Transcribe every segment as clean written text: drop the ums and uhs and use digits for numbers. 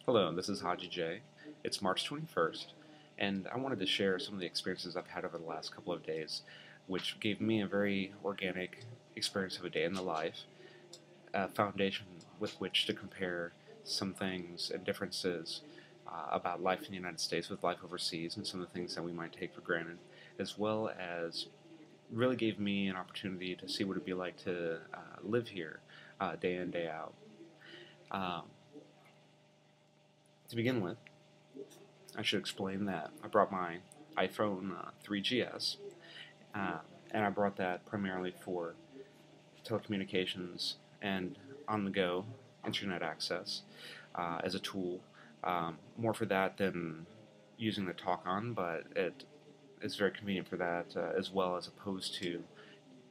Hello, this is Haji J. It's March 21st, and I wanted to share some of the experiences I've had over the last couple of days, which gave me a very organic experience of a day in the life, a foundation with which to compare some things and differences about life in the United States with life overseas and some of the things that we might take for granted, as well as really gave me an opportunity to see what it would be like to live here day in, day out. To begin with, I should explain that I brought my iPhone 3GS, and I brought that primarily for telecommunications and on-the-go internet access as a tool. More for that than using the talk-on, but it is very convenient for that as well, as opposed to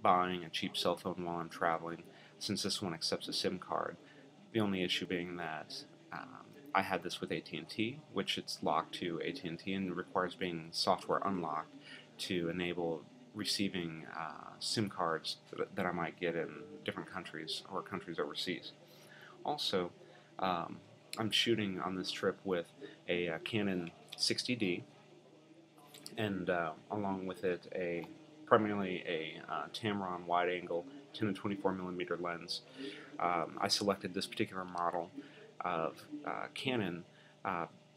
buying a cheap cell phone while I'm traveling, since this one accepts a SIM card. The only issue being that I had this with AT&T, which it's locked to AT&T and requires being software unlocked to enable receiving SIM cards that I might get in different countries or countries overseas. Also, I'm shooting on this trip with a Canon 60D, and along with it primarily a Tamron wide-angle 10 to 24mm lens. I selected this particular model of Canon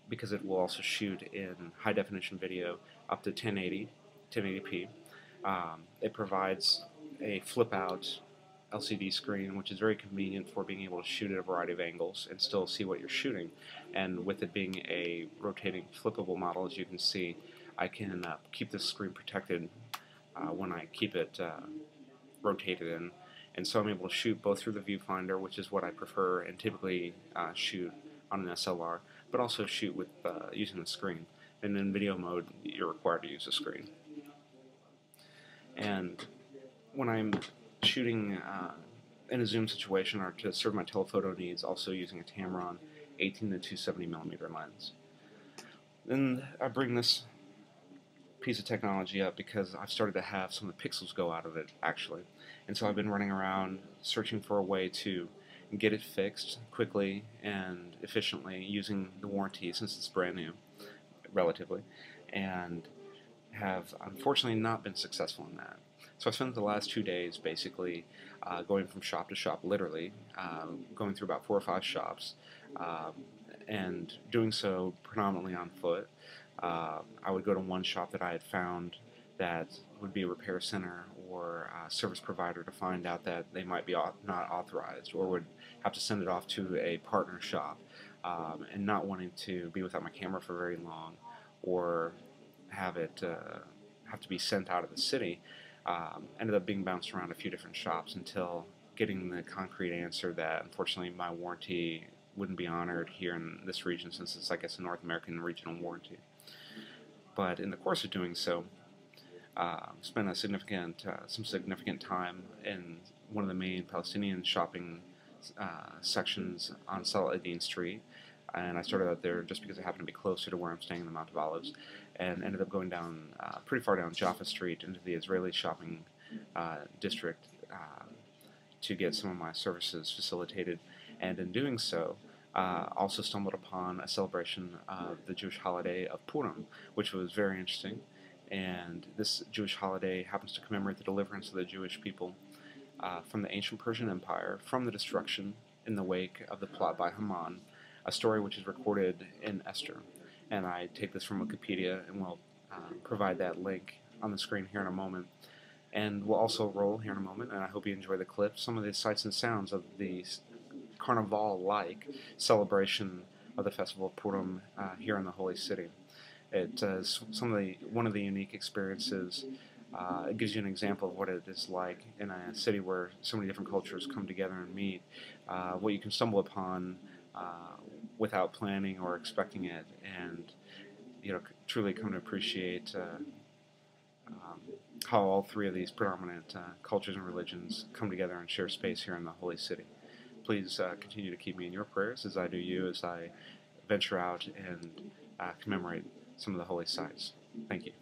because it will also shoot in high-definition video up to 1080p. It provides a flip-out LCD screen, which is very convenient for being able to shoot at a variety of angles and still see what you're shooting. And with it being a rotating flippable model, as you can see, I can keep this screen protected when I keep it rotated in. And so I'm able to shoot both through the viewfinder, which is what I prefer and typically shoot on an SLR, but also shoot with using the screen. And in video mode, you're required to use the screen. And when I'm shooting in a zoom situation or to serve my telephoto needs, also using a Tamron 18 to 270mm lens. Then I bring this piece of technology up because I've started to have some of the pixels go out of it, actually. And so I've been running around searching for a way to get it fixed quickly and efficiently using the warranty, since it's brand new, relatively, and have unfortunately not been successful in that. So I spent the last 2 days basically going from shop to shop, literally, going through about 4 or 5 shops, and doing so predominantly on foot. I would go to one shop that I had found that would be a repair center or a service provider to find out that they might be not authorized, or would have to send it off to a partner shop, and not wanting to be without my camera for very long or have it have to be sent out of the city. Ended up being bounced around a few different shops until getting the concrete answer that unfortunately my warranty wouldn't be honored here in this region, since it's, I guess, a North American regional warranty. But in the course of doing so, spent some significant time in one of the main Palestinian shopping sections on Saladin Street, and I started out there just because it happened to be closer to where I'm staying in the Mount of Olives, and ended up going down pretty far down Jaffa Street into the Israeli shopping district to get some of my services facilitated. And in doing so, also stumbled upon a celebration of the Jewish holiday of Purim, which was very interesting. And this Jewish holiday happens to commemorate the deliverance of the Jewish people from the ancient Persian Empire, from the destruction in the wake of the plot by Haman, a story which is recorded in Esther. And I take this from Wikipedia, and we'll provide that link on the screen here in a moment. And we'll also roll here in a moment, and I hope you enjoy the clip, some of the sights and sounds of the carnivale-like celebration of the festival of Purim here in the Holy City. It is one of the unique experiences. It gives you an example of what it is like in a city where so many different cultures come together and meet, what you can stumble upon without planning or expecting it, and truly come to appreciate how all three of these predominant cultures and religions come together and share space here in the Holy City. Please continue to keep me in your prayers as I do you, as I venture out and commemorate some of the holy sites. Thank you.